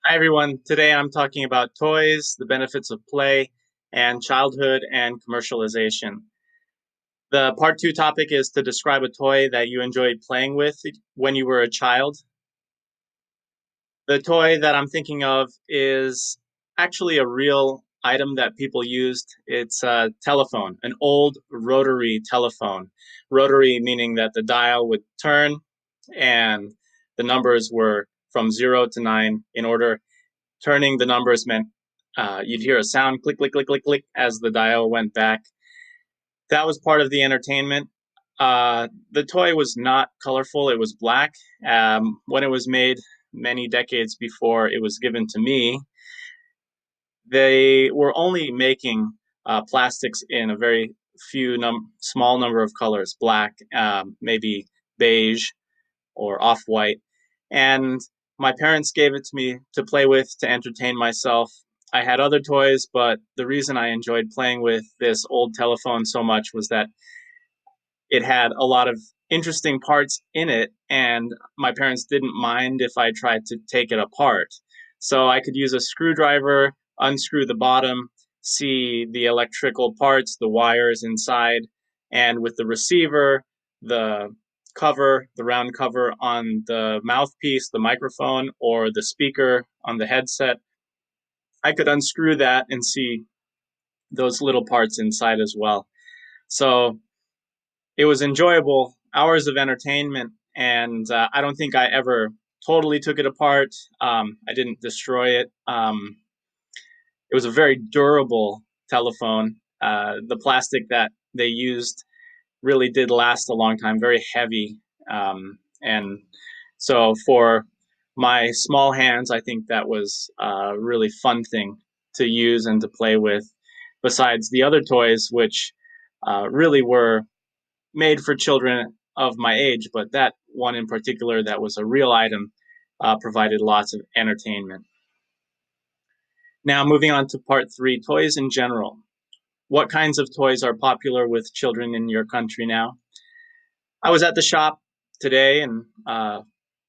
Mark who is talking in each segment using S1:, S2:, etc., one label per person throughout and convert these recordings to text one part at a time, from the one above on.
S1: Hi, everyone. Today I'm talking about toys, the benefits of play, and childhood and commercialization. The part two topic is to describe a toy that you enjoyed playing with when you were a child. The toy that I'm thinking of is actually a real item that people used. It's a telephone, an old rotary telephone. Rotary meaning that the dial would turn and the numbers were from 0 to 9 in order. Turning the numbers meant you'd hear a sound click, click, click, click, click as the dial went back. That was part of the entertainment. The toy was not colorful, it was black. When it was made many decades before it was given to me, they were only making plastics in a very small number of colors, black, maybe beige, or off white. And my parents gave it to me to play with to entertain myself. I had other toys, but the reason I enjoyed playing with this old telephone so much was that it had a lot of interesting parts in it, and my parents didn't mind if I tried to take it apart. So I could use a screwdriver, unscrew the bottom, see the electrical parts, the wires inside, and with the receiver, the cover, the round cover on the mouthpiece, the microphone, or the speaker on the headset, I could unscrew that and see those little parts inside as well. So it was enjoyable, hours of entertainment, and I don't think I ever totally took it apart. I didn't destroy it. It was a very durable telephone. The plastic that they used really did last a long time, very heavy. And so for my small hands, I think that was a really fun thing to use and to play with, besides the other toys, which really were made for children of my age, but that one in particular that was a real item provided lots of entertainment. Now, moving on to part three, toys in general. What kinds of toys are popular with children in your country now? I was at the shop today and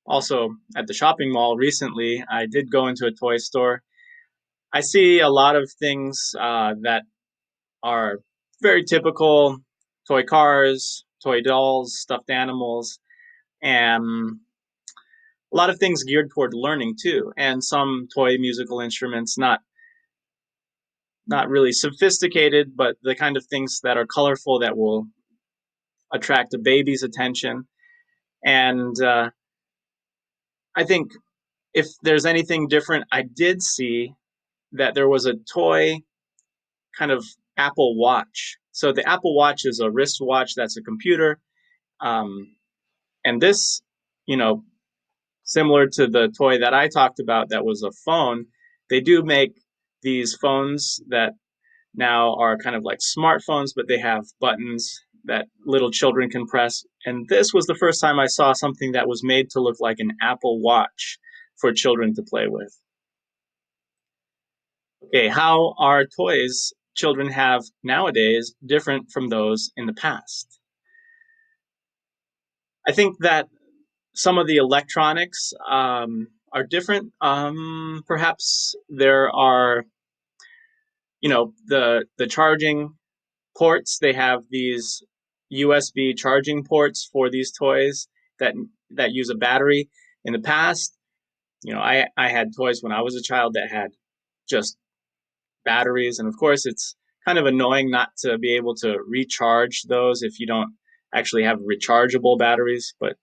S1: also at the shopping mall recently. I did go into a toy store. I see a lot of things that are very typical: toy cars, toy dolls, stuffed animals, and a lot of things geared toward learning too, and some toy musical instruments, not really sophisticated, but the kind of things that are colorful that will attract a baby's attention. And I think if there's anything different, I did see that there was a toy kind of Apple Watch. So the Apple Watch is a wristwatch that's a computer, um, and this, you know, similar to the toy that I talked about that was a phone, they do make these phones that now are kind of like smartphones, but they have buttons that little children can press. And this was the first time I saw something that was made to look like an Apple Watch for children to play with. Okay, how are toys children have nowadays different from those in the past? I think that some of the electronics are different. Perhaps there are, the charging ports. They have these USB charging ports for these toys that that use a battery. In the past, I had toys when I was a child that had just batteries, and of course, it's kind of annoying not to be able to recharge those if you don't actually have rechargeable batteries. But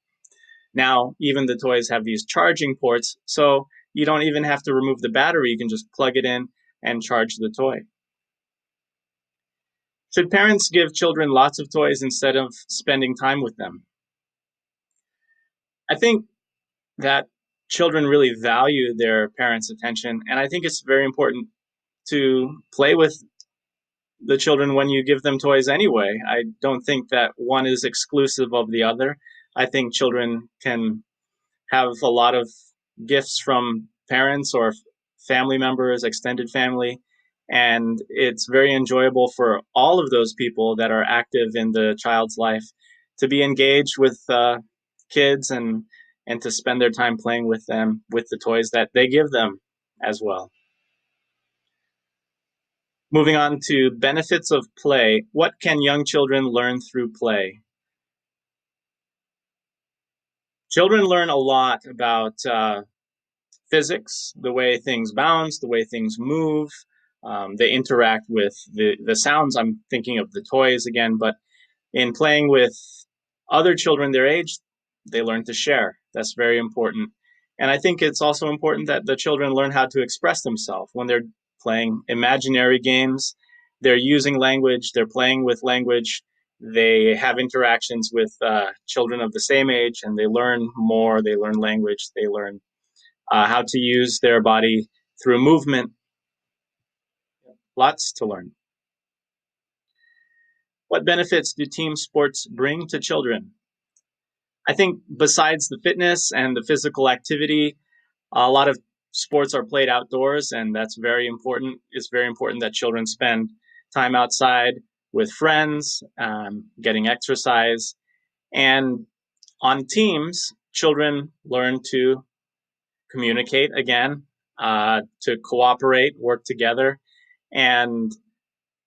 S1: now, even the toys have these charging ports, so you don't even have to remove the battery. You can just plug it in and charge the toy. Should parents give children lots of toys instead of spending time with them? I think that children really value their parents' attention, and I think it's very important to play with the children when you give them toys anyway. I don't think that one is exclusive of the other. I think children can have a lot of gifts from parents or family members, extended family, and it's very enjoyable for all of those people that are active in the child's life to be engaged with kids and to spend their time playing with them with the toys that they give them. as well. Moving on to benefits of play. What can young children learn through play? Children learn a lot about physics, the way things bounce, the way things move. They interact with the sounds. I'm thinking of the toys again, but in playing with other children their age, they learn to share. That's very important. And I think it's also important that the children learn how to express themselves. When they're playing imaginary games, they're using language, they're playing with language, they have interactions with children of the same age, and they learn more, they learn language, they learn how to use their body through movement. Lots to learn. What benefits do team sports bring to children? I think besides the fitness and the physical activity, a lot of sports are played outdoors, and that's very important. It's very important that children spend time outside with friends, getting exercise. And on teams, children learn to communicate again, to cooperate, work together. And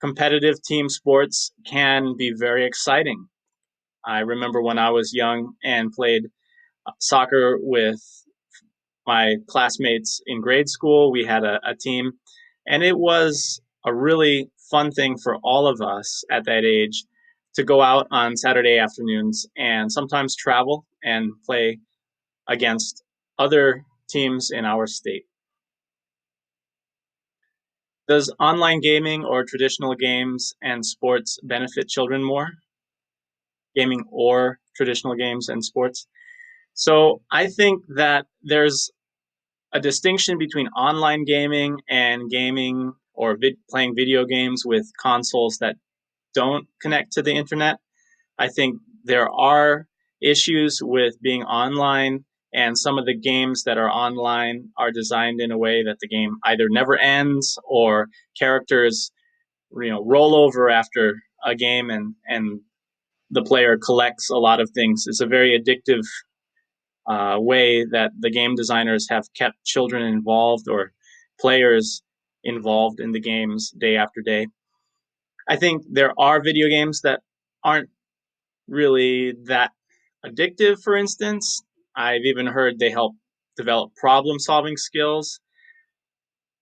S1: competitive team sports can be very exciting. I remember when I was young and played soccer with my classmates in grade school. We had a team, and it was a really fun thing for all of us at that age to go out on Saturday afternoons and sometimes travel and play against other teams in our state. Does online gaming or traditional games and sports benefit children more? Gaming or traditional games and sports? So I think that there's a distinction between online gaming and gaming or playing video games with consoles that don't connect to the internet. I think there are issues with being online, and some of the games that are online are designed in a way that the game either never ends or characters, roll over after a game, and the player collects a lot of things. It's a very addictive way that the game designers have kept children involved or players involved in the games day after day. I think there are video games that aren't really that addictive, for instance. I've even heard they help develop problem solving skills.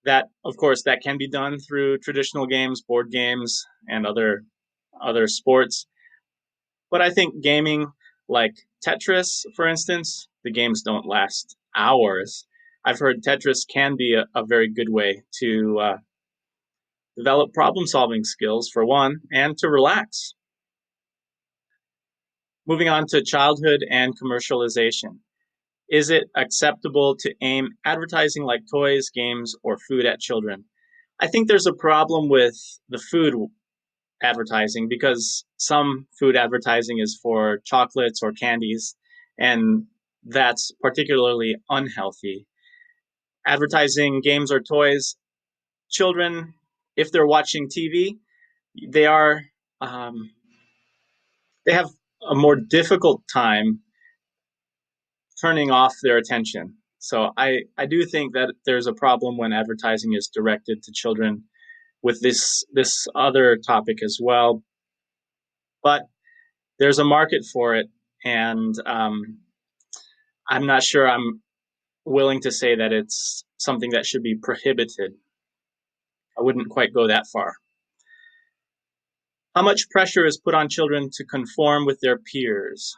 S1: That, of course, that can be done through traditional games, board games, and other sports. But I think gaming, like Tetris, for instance, the games don't last hours. I've heard Tetris can be a very good way to develop problem solving skills, for one, and to relax. Moving on to childhood and commercialization. Is it acceptable to aim advertising like toys, games, or food at children? I think there's a problem with the food advertising because some food advertising is for chocolates or candies, and that's particularly unhealthy. Advertising games or toys, children, if they're watching TV, they are um, they have a more difficult time turning off their attention. So I do think that there's a problem when advertising is directed to children with this other topic as well. But there's a market for it, and I'm not sure I'm willing to say that it's something that should be prohibited. I wouldn't quite go that far. How much pressure is put on children to conform with their peers?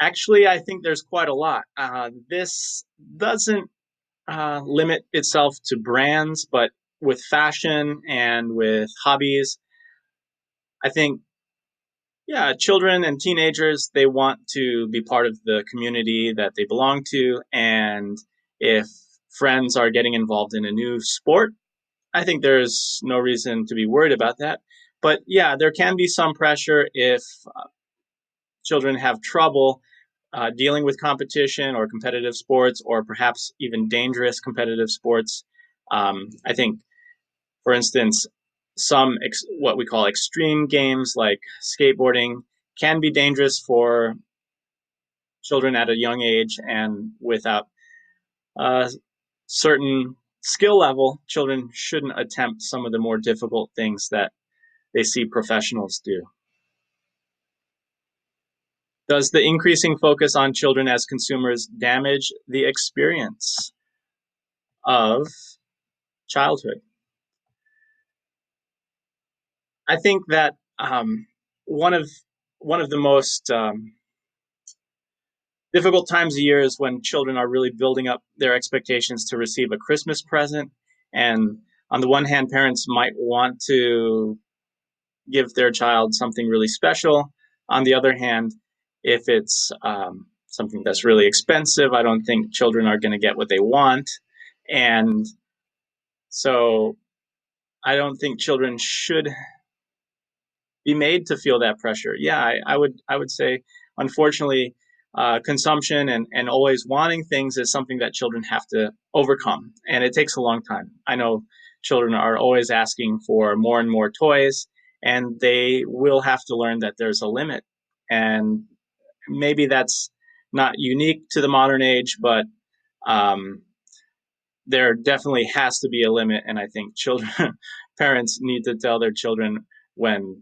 S1: Actually, I think there's quite a lot. This doesn't limit itself to brands, but with fashion and with hobbies, I think, yeah, children and teenagers, they want to be part of the community that they belong to. And if friends are getting involved in a new sport, I think there's no reason to be worried about that. But yeah, there can be some pressure if children have trouble dealing with competition or competitive sports, or perhaps even dangerous competitive sports. I think, for instance, some what we call extreme games like skateboarding can be dangerous for children at a young age, and without uh, certain skill level, children shouldn't attempt some of the more difficult things that they see professionals do. Does the increasing focus on children as consumers damage the experience of childhood? I think that one of the most difficult times of year is when children are really building up their expectations to receive a Christmas present. And on the one hand, parents might want to give their child something really special. On the other hand, if it's something that's really expensive, I don't think children are going to get what they want. And so I don't think children should be made to feel that pressure. Yeah, I would say, unfortunately, consumption and always wanting things is something that children have to overcome, and it takes a long time. I know children are always asking for more and more toys, and they will have to learn that there's a limit. And maybe that's not unique to the modern age, but um, there definitely has to be a limit. And I think children, parents need to tell their children when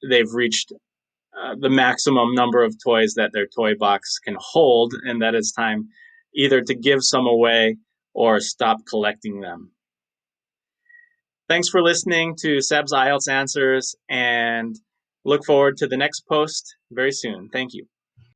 S1: they've reached the maximum number of toys that their toy box can hold, and that it's time either to give some away or stop collecting them. Thanks for listening to Seb's IELTS Answers, and look forward to the next post very soon. Thank you.